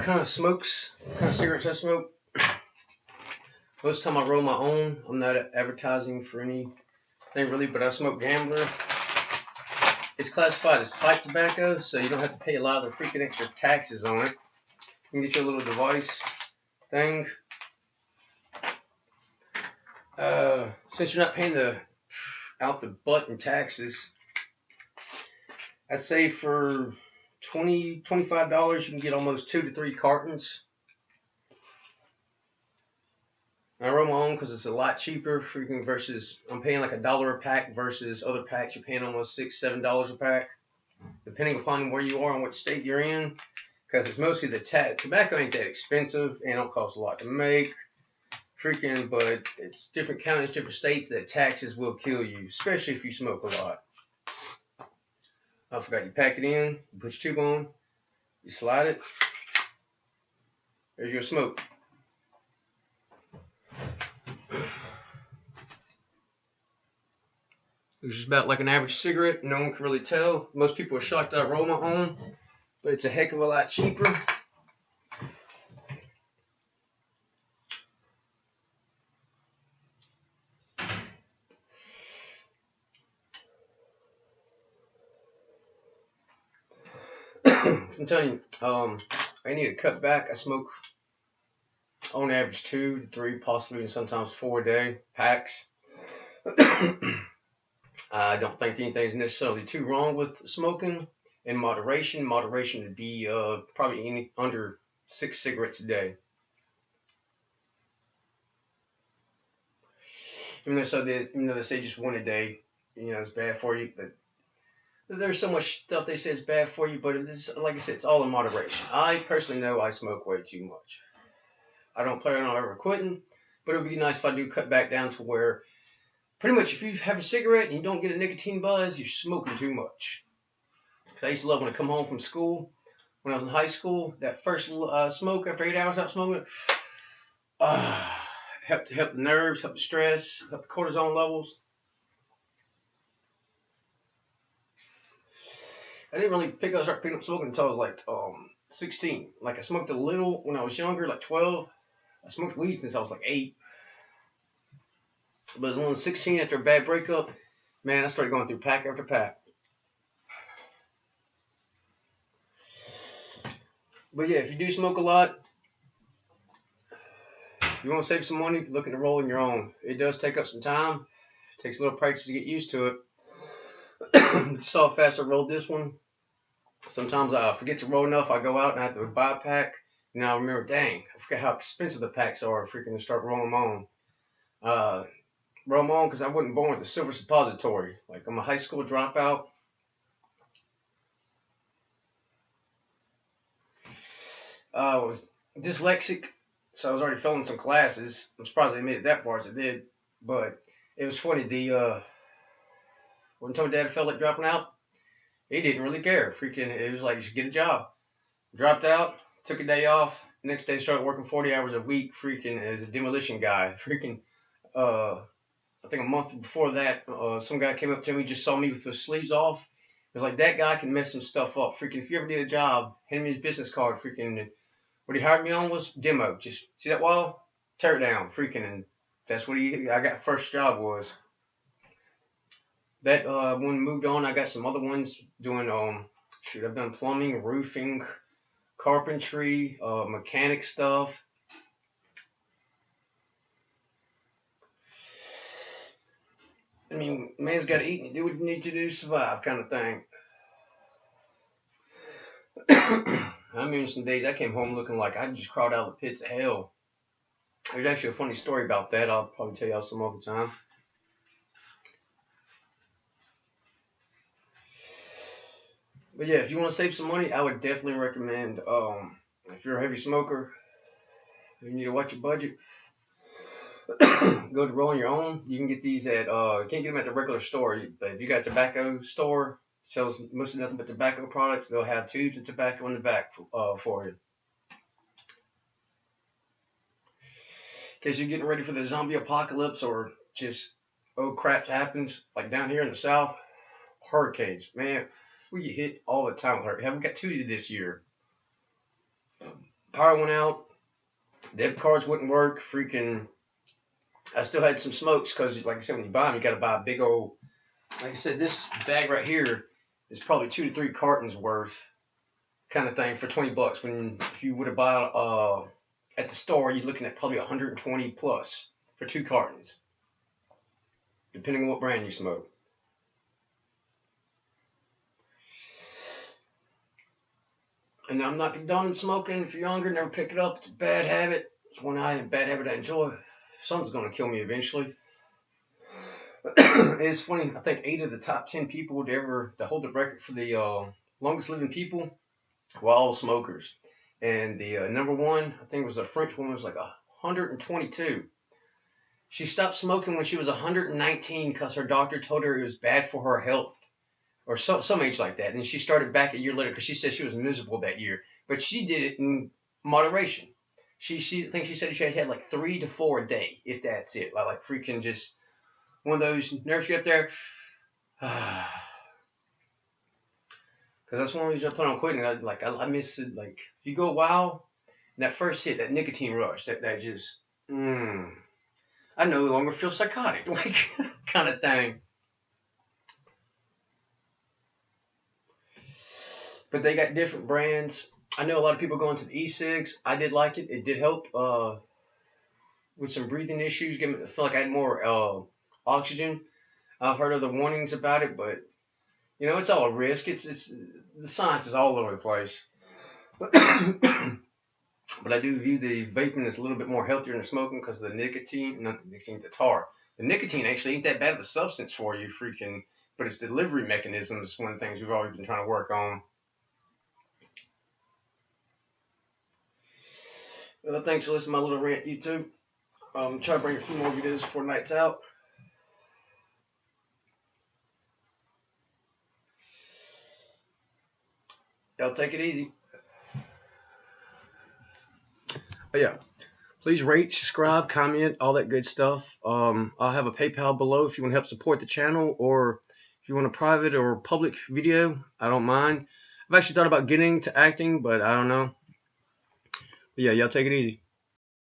kind of cigarettes I smoke. Most of the time I roll my own. I'm not advertising for anything really, but I smoke Gambler. It's classified as pipe tobacco, so you don't have to pay a lot of the freaking extra taxes on it. You can get your little device thing. Since you're not paying the out the butt in taxes, I'd say for $25 you can get almost 2 to 3 cartons. I roll my own because it's a lot cheaper freaking versus I'm paying like $1 a pack versus other packs you're paying almost $6-7 a pack, depending upon where you are and what state you're in. Because it's mostly the tobacco ain't that expensive and don't cost a lot to make. Freaking, but it's different counties, different states that taxes will kill you, especially if you smoke a lot. I forgot you pack it in, you put your tube on, you slide it. There's your smoke. It's just about like an average cigarette. No one can really tell. Most people are shocked that I roll my own, but it's a heck of a lot cheaper. I'm telling you, I need to cut back. I smoke on average 2 to 3, possibly sometimes 4 a day packs. I don't think anything's necessarily too wrong with smoking in moderation. Moderation would be probably under 6 cigarettes a day. Even though they say just 1 a day, it's bad for you, but there's so much stuff they say is bad for you, but it's, like I said, it's all in moderation. I personally know I smoke way too much. I don't plan on ever quitting, but it would be nice if I do cut back down to where pretty much if you have a cigarette and you don't get a nicotine buzz, you're smoking too much. Because I used to love when I come home from school, when I was in high school, that first smoke after 8 hours out smoking, helped the nerves, helped the stress, helped the cortisone levels. I didn't really start picking up smoking until I was like 16. Like I smoked a little when I was younger, like 12. I smoked weed since I was like 8. But when I was 16, after a bad breakup, man, I started going through pack after pack. But yeah, if you do smoke a lot, you want to save some money, look at rolling your own. It does take up some time. It takes a little practice to get used to it. You saw how fast I rolled this one. Sometimes I forget to roll enough. I go out and I have to buy a pack. And I remember, dang, I forgot how expensive the packs are. Freaking start rolling them on. Roll them on because I wasn't born with a silver suppository. Like I'm a high school dropout. I was dyslexic, so I was already failing some classes. I'm surprised they made it that far as it did. But it was funny. When told Dad I felt like dropping out, he didn't really care. Freaking, it was like, just get a job. Dropped out, took a day off. Next day, started working 40 hours a week, freaking, as a demolition guy. Freaking, I think a month before that, some guy came up to me, just saw me with the sleeves off. It was like, that guy can mess some stuff up. Freaking, if you ever need a job, hand me his business card. Freaking, what he hired me on was demo. Just see that wall? Tear it down. Freaking, and that's what I got first job was. That one moved on. I got some other ones doing I've done plumbing, roofing, carpentry, mechanic stuff. I mean, man's got to eat and do what you need to do to survive, kind of thing. I remember some days I came home looking like I just crawled out of the pits of hell. There's actually a funny story about that. I'll probably tell y'all some other time. But yeah, if you want to save some money, I would definitely recommend. If you're a heavy smoker, you need to watch your budget. Go to rolling your own. You can get these at you can't get them at the regular store, but if you got a tobacco store sells mostly nothing but tobacco products, they'll have tubes of tobacco in the back for you. In case you're getting ready for the zombie apocalypse or just crap happens like down here in the south, hurricanes, man, we get hit all the time with hurricanes. Haven't got 2 this year. Power went out. Debit cards wouldn't work. Freaking, I still had some smokes because, like I said, when you buy them, you got to buy a big old. Like I said, this bag right here is probably 2 to 3 cartons worth, kind of thing, for $20. When if you would have bought at the store, you're looking at probably 120 plus for 2 cartons, depending on what brand you smoke. And I'm not condoning smoking. If you're younger, never pick it up. It's a bad habit. It's one bad habit I enjoy. Something's gonna kill me eventually. It's funny. I think 8 of the top 10 people to hold the record for the longest living people were all smokers. And the number one, I think, was a French woman, was like 122. She stopped smoking when she was 119 because her doctor told her it was bad for her health, or some age like that. And she started back a year later because she said she was miserable that year. But she did it in moderation. I think she said she had like 3 to 4 a day, if that's it. Like freaking just one of those nerves you up there. Because that's one reason I plan on quitting. I miss it. Like if you go a while, and that first hit, that nicotine rush, that just, I no longer feel psychotic, like kind of thing. But they got different brands. I know a lot of people going to the e-cigs. I did like it. It did help with some breathing issues. I feel like I had more oxygen. I've heard other warnings about it, but it's all a risk. It's the science is all over the place. But I do view the vaping as a little bit more healthier than smoking because of the nicotine, not the nicotine, the tar. The nicotine actually ain't that bad of a substance for you, but its delivery mechanism is one of the things we've always been trying to work on. Well, thanks for listening to my little rant, YouTube. Try to bring a few more videos before night's out. Y'all take it easy. But yeah, please rate, subscribe, comment, all that good stuff. I'll have a PayPal below if you want to help support the channel, or if you want a private or public video, I don't mind. I've actually thought about getting to acting, but I don't know. But yeah, y'all take it easy.